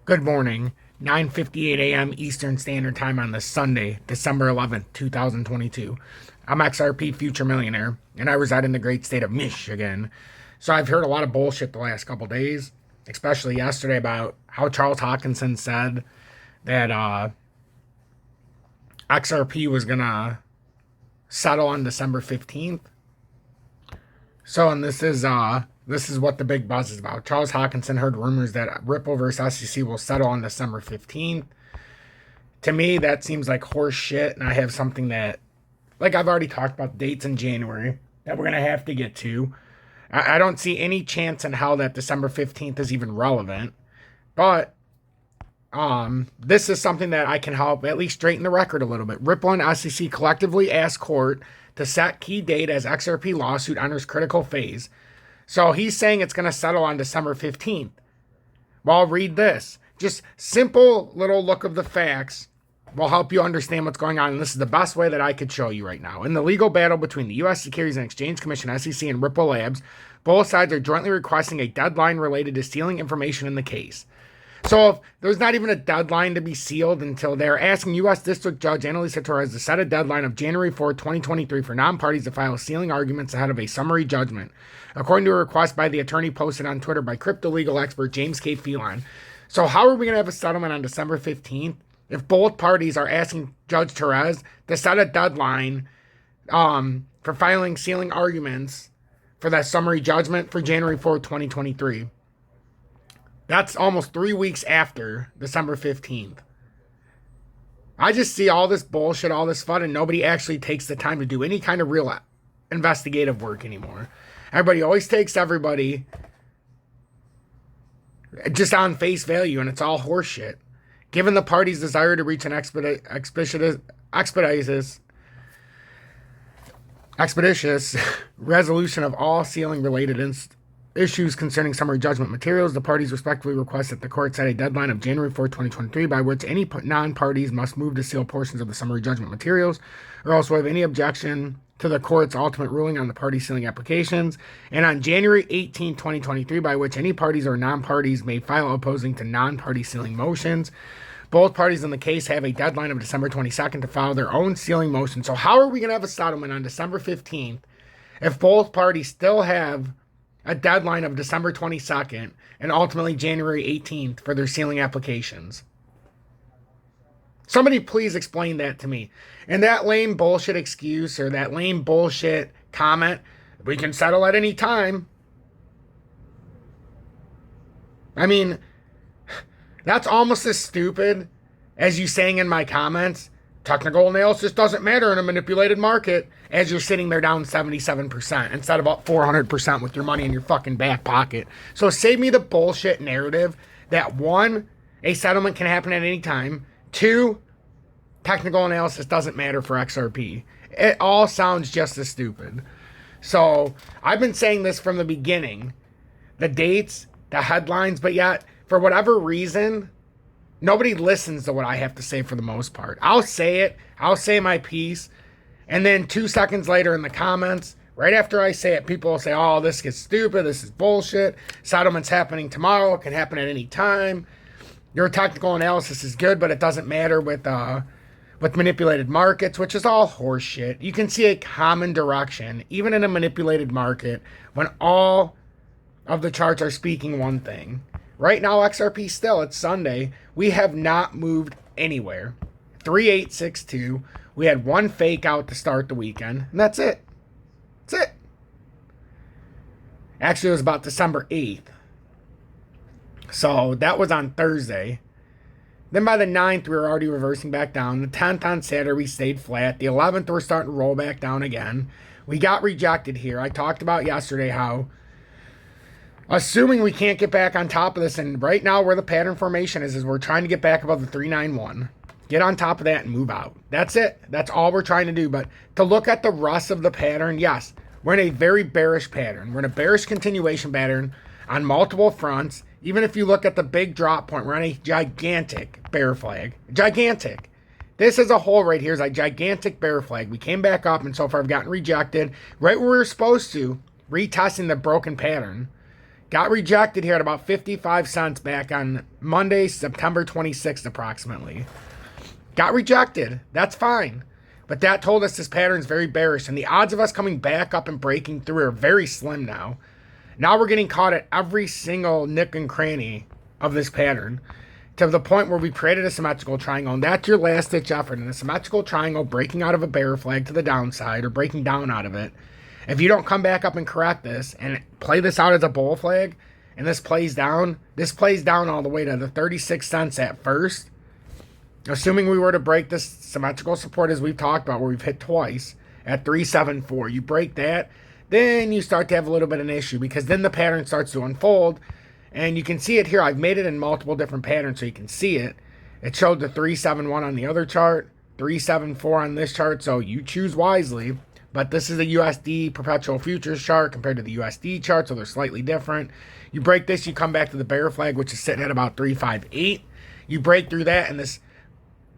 Good morning, 9:58 a.m. Eastern Standard Time on this Sunday, December 11th, 2022. I'm XRP Future Millionaire, and I reside in the great state of Michigan. So I've heard a lot of bullshit the last couple days, especially yesterday about how Charles Hockinson said that XRP was going to settle on December 15th. So, and this is what the big buzz is about. Charles Hockinson heard rumors that Ripple versus SEC will settle on December 15th. To me, that seems like horse shit, and I have something that, like I've already talked about dates in January that we're going to have to get to. I don't see any chance in hell that December 15th is even relevant. But this is something that I can help at least straighten the record a little bit. Ripple and SEC collectively asked court to set key date as XRP lawsuit enters critical phase. So he's saying it's going to settle on December 15th. Well, I'll read this. Just simple little look of the facts will help you understand what's going on. And this is the best way that I could show you right now. In the legal battle between the U.S. Securities and Exchange Commission, SEC, and Ripple Labs, both sides are jointly requesting a deadline related to sealing information in the case. So if there's not even a deadline to be sealed until they're asking U.S. District Judge Annalisa Torres to set a deadline of January 4th, 2023 for non-parties to file sealing arguments ahead of a summary judgment, according to a request by the attorney posted on Twitter by crypto legal expert James K. Phelan. So how are we going to have a settlement on December 15th if both parties are asking Judge Torres to set a deadline for filing sealing arguments for that summary judgment for January 4th, 2023? That's almost 3 weeks after December 15th. I just see all this bullshit, all this fun, and nobody actually takes the time to do any kind of real investigative work anymore. Everybody always takes everybody just on face value, and it's all horseshit. Given the parties' desire to reach an expeditious resolution of all sealing-related issues concerning summary judgment materials, the parties respectfully request that the court set a deadline of January 4th, 2023, by which any non-parties must move to seal portions of the summary judgment materials, or else waive any objection to the court's ultimate ruling on the party sealing applications, and on January 18, 2023, by which any parties or non-parties may file opposing to non-party sealing motions. Both parties in the case have a deadline of December 22nd to file their own sealing motion. So how are we going to have a settlement on December 15th if both parties still have a deadline of December 22nd and ultimately January 18th for their sealing applications? Somebody please explain that to me. And that lame bullshit excuse or that lame bullshit comment, we can settle at any time. I mean, that's almost as stupid as you saying in my comments, technical analysis doesn't matter in a manipulated market, as you're sitting there down 77% instead of up 400% with your money in your fucking back pocket. So save me the bullshit narrative that one, a settlement can happen at any time. Two, technical analysis doesn't matter for XRP. It all sounds just as stupid. So I've been saying this from the beginning. The dates, the headlines, but yet for whatever reason, nobody listens to what I have to say for the most part. I'll say it. I'll say my piece. And then 2 seconds later in the comments, right after I say it, people will say, oh, this is stupid. This is bullshit. Settlement's happening tomorrow. It can happen at any time. Your technical analysis is good, but it doesn't matter with manipulated markets, which is all horseshit. You can see a common direction, even in a manipulated market, when all of the charts are speaking one thing. Right now, XRP still, it's Sunday. We have not moved anywhere. 3862. We had one fake out to start the weekend, and that's it. That's it. Actually, it was about December 8th. So that was on Thursday. Then by the 9th, we were already reversing back down. The 10th on Saturday, we stayed flat. The 11th, we're starting to roll back down again. We got rejected here. I talked about yesterday how, assuming we can't get back on top of this, and right now where the pattern formation is we're trying to get back above the 391. Get on top of that and move out. That's it. That's all we're trying to do. But to look at the rest of the pattern, yes, we're in a very bearish pattern. We're in a bearish continuation pattern on multiple fronts. Even if you look at the big drop point, we're on a gigantic bear flag. Gigantic. This as a whole right here is a gigantic bear flag. We came back up and so far have gotten rejected right where we were supposed to, retesting the broken pattern. Got rejected here at about 55 cents back on Monday, September 26th approximately. Got rejected. That's fine. But that told us this pattern is very bearish, and the odds of us coming back up and breaking through are very slim now. Now we're getting caught at every single nick and cranny of this pattern to the point where we created a symmetrical triangle, and that's your last ditch effort in a symmetrical triangle, breaking out of a bear flag to the downside or breaking down out of it. If you don't come back up and correct this and play this out as a bull flag, and this plays down all the way to the 36 cents at first. Assuming we were to break this symmetrical support as we've talked about, where we've hit twice at 374, you break that, then you start to have a little bit of an issue, because then the pattern starts to unfold. And you can see it here. I've made it in multiple different patterns so you can see it. It showed the 371 on the other chart, 374 on this chart, so you choose wisely. But this is a USD perpetual futures chart compared to the USD chart, so they're slightly different. You break this, you come back to the bear flag, which is sitting at about 358. You break through that, and this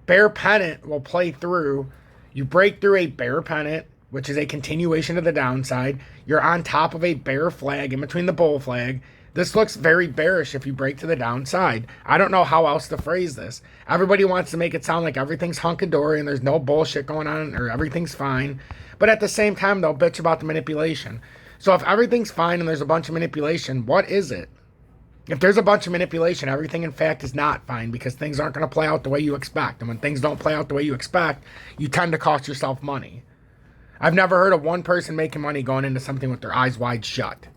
bear pennant will play through. You break through a bear pennant, which is a continuation of the downside. You're on top of a bear flag in between the bull flag. This looks very bearish if you break to the downside. I don't know how else to phrase this. Everybody wants to make it sound like everything's hunky-dory and there's no bullshit going on or everything's fine. But at the same time, they'll bitch about the manipulation. So if everything's fine and there's a bunch of manipulation, what is it? If there's a bunch of manipulation, everything in fact is not fine, because things aren't going to play out the way you expect. And when things don't play out the way you expect, you tend to cost yourself money. I've never heard of one person making money going into something with their eyes wide shut.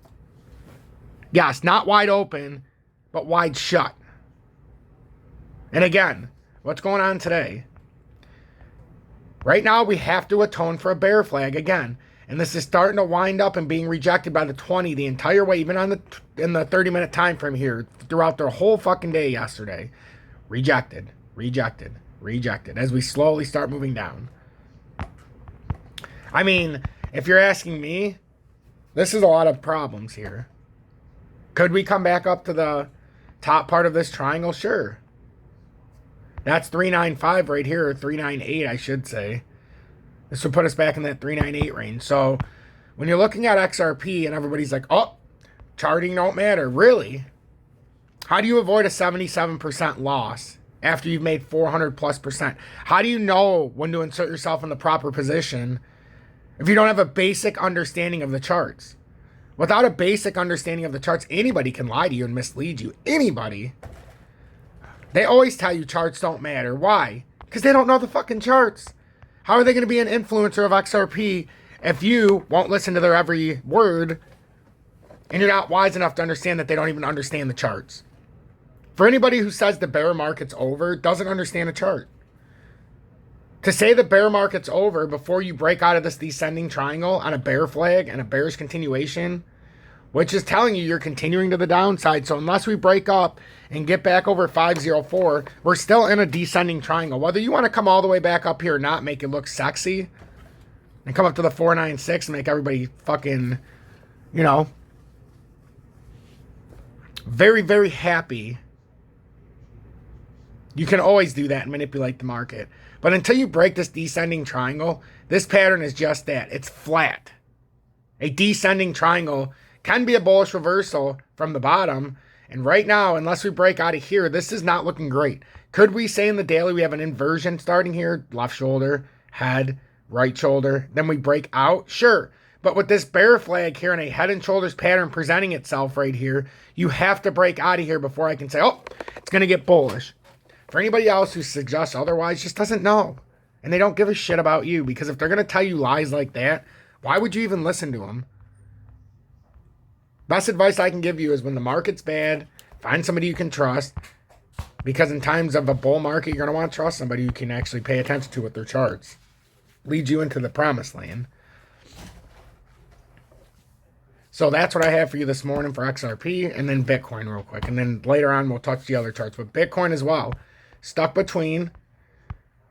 Yes, not wide open, but wide shut. And again, what's going on today? Right now, we have to atone for a bear flag again. And this is starting to wind up and being rejected by the 20 the entire way, even in the 30-minute time frame here, throughout the whole fucking day yesterday. Rejected, rejected, rejected, as we slowly start moving down. I mean, if you're asking me, this is a lot of problems here. Could we come back up to the top part of this triangle? Sure. That's 395 right here, or 398, I should say. This would put us back in that 398 range. So when you're looking at XRP and everybody's like, oh, charting don't matter. Really? How do you avoid a 77% loss after you've made 400+%? How do you know when to insert yourself in the proper position if you don't have a basic understanding of the charts? Without a basic understanding of the charts, anybody can lie to you and mislead you. Anybody. They always tell you charts don't matter. Why? Because they don't know the fucking charts. How are they going to be an influencer of XRP if you won't listen to their every word and you're not wise enough to understand that they don't even understand the charts? For anybody who says the bear market's over, doesn't understand a chart. To say the bear market's over before you break out of this descending triangle on a bear flag and a bearish continuation, which is telling you you're continuing to the downside. So unless we break up and get back over 504, we're still in a descending triangle. Whether you want to come all the way back up here or not, make it look sexy, and come up to the 496 and make everybody fucking, you know, very, very happy. You can always do that and manipulate the market. But until you break this descending triangle, this pattern is just that. It's flat. A descending triangle can be a bullish reversal from the bottom. And right now, unless we break out of here, this is not looking great. Could we say in the daily we have an inversion starting here? Left shoulder, head, right shoulder. Then we break out? Sure. But with this bear flag here and a head and shoulders pattern presenting itself right here, you have to break out of here before I can say, oh, it's going to get bullish. For anybody else who suggests otherwise, just doesn't know. And they don't give a shit about you, because if they're going to tell you lies like that, why would you even listen to them? Best advice I can give you is when the market's bad, find somebody you can trust, because in times of a bull market, you're going to want to trust somebody you can actually pay attention to with their charts. Lead you into the promised land. So that's what I have for you this morning for XRP, and then Bitcoin real quick. And then later on, we'll touch the other charts. But Bitcoin as well. Stuck between.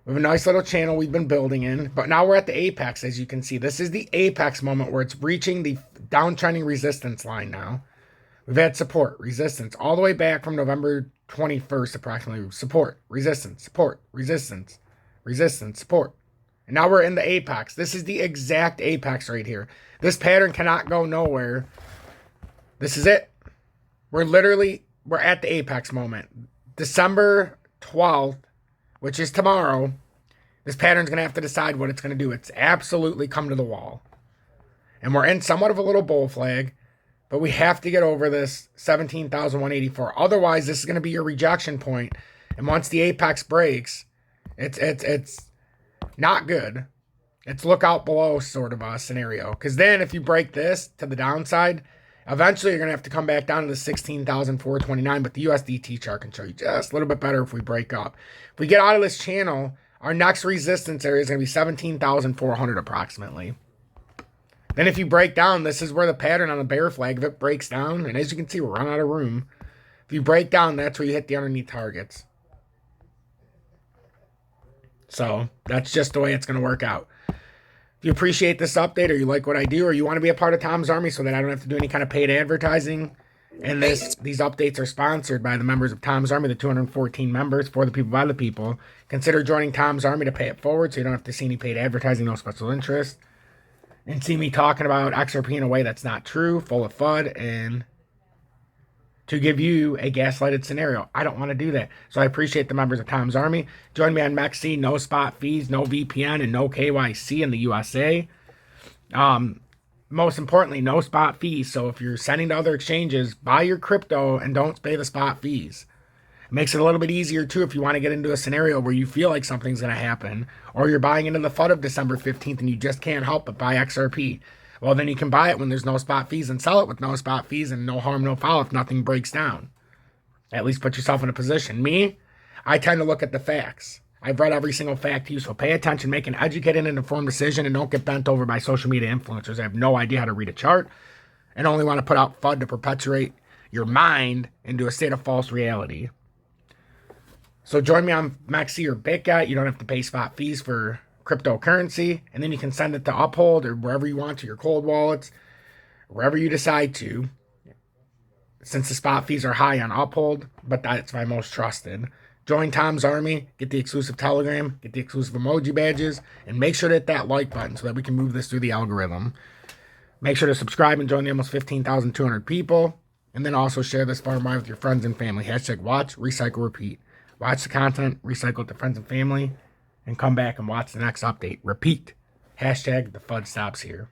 We have a nice little channel we've been building in. But now we're at the apex, as you can see. This is the apex moment where it's reaching the downtrending resistance line now. We've had support, resistance, all the way back from November 21st approximately. Support, resistance, support, resistance, resistance, support. And now we're in the apex. This is the exact apex right here. This pattern cannot go nowhere. This is it. we're at the apex moment. December 12th, which is tomorrow, this pattern's going to have to decide what it's going to do. It's absolutely come to the wall. And we're in somewhat of a little bull flag, but we have to get over this 17,184. Otherwise, this is going to be your rejection point. And once the apex breaks, it's not good. It's look out below sort of a scenario. Because then if you break this to the downside, eventually you're going to have to come back down to the 16,429. But the USDT chart can show you just a little bit better if we break up. If we get out of this channel, our next resistance area is going to be 17,400 approximately. Then if you break down, this is where the pattern on the bear flag, if it breaks down, and as you can see, we're running out of room. If you break down, that's where you hit the underneath targets. So that's just the way it's going to work out. If you appreciate this update, or you like what I do, or you want to be a part of Tom's Army so that I don't have to do any kind of paid advertising, and these updates are sponsored by the members of Tom's Army, the 214 members, for the people, by the people. Consider joining Tom's Army to pay it forward so you don't have to see any paid advertising, no special interest, and see me talking about XRP in a way that's not true, full of FUD, and to give you a gaslighted scenario. I don't want to do that. So I appreciate the members of Tom's Army. Join me on MEXC, no spot fees, no VPN, and no KYC in the USA. Most importantly, no spot fees. So if you're sending to other exchanges, buy your crypto and don't pay the spot fees. It makes it a little bit easier, too, if you want to get into a scenario where you feel like something's going to happen, or you're buying into the FUD of December 15th and you just can't help but buy XRP. Well, then you can buy it when there's no spot fees and sell it with no spot fees and no harm, no foul if nothing breaks down. At least put yourself in a position. Me, I tend to look at the facts. I've read every single fact to you, so pay attention, make an educated and informed decision, and don't get bent over by social media influencers. I have no idea how to read a chart and only want to put out FUD to perpetuate your mind into a state of false reality. So join me on MEXC or BitGet. You don't have to pay spot fees for cryptocurrency, and then you can send it to Uphold or wherever you want, to your cold wallets, wherever you decide to, since the spot fees are high on Uphold, but that's my most trusted. Join Tom's Army, get the exclusive Telegram, get the exclusive emoji badges, and make sure to hit that like button so that we can move this through the algorithm. Make sure to subscribe and join the almost 15,200 people, and then also share this far and wide with your friends and family. Hashtag watch, recycle, repeat. Watch the content, recycle it to friends and family, and come back and watch the next update. Repeat. Hashtag the FUD stops here.